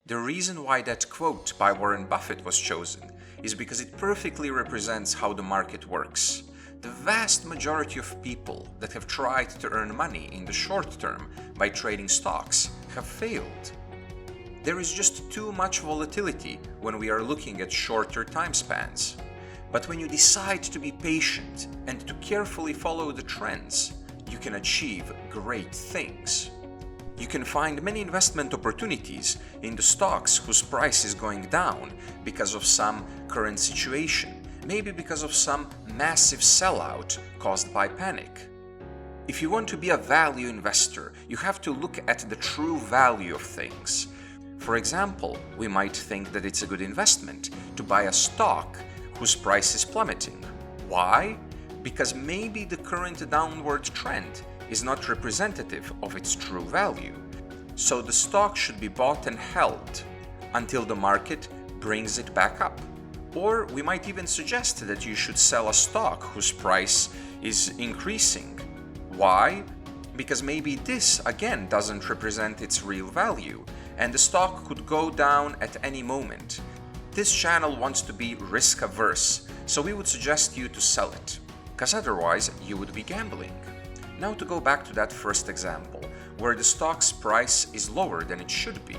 The reason why that quote by Warren Buffett was chosen is because it perfectly represents how the market works. The vast majority of people that have tried to earn money in the short term by trading stocks have failed. There is just too much volatility when we are looking at shorter time spans. But when you decide to be patient and to carefully follow the trends, you can achieve great things. You can find many investment opportunities in the stocks whose price is going down because of some current situation, maybe because of some massive sellout caused by panic. If you want to be a value investor, you have to look at the true value of things. For example, we might think that it's a good investment to buy a stock whose price is plummeting. Why? Because maybe the current downward trend is not representative of its true value. So the stock should be bought and held until the market brings it back up. Or we might even suggest that you should sell a stock whose price is increasing. Why? Because maybe this again doesn't represent its real value, and the stock could go down at any moment. This channel wants to be risk averse, so we would suggest you to sell it, because otherwise you would be gambling. Now to go back to that first example, where the stock's price is lower than it should be.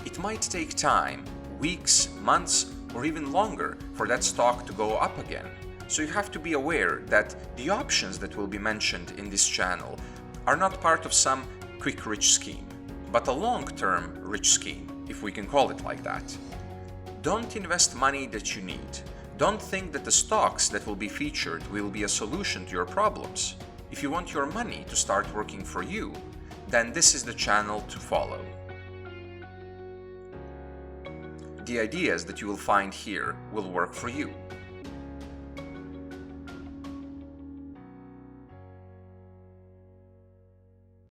It might take time, weeks, months, or even longer for that stock to go up again. So you have to be aware that the options that will be mentioned in this channel are not part of some quick rich scheme, but a long-term rich scheme, if we can call it like that. Don't invest money that you need. Don't think that the stocks that will be featured will be a solution to your problems. If you want your money to start working for you, then this is the channel to follow. The ideas that you will find here will work for you.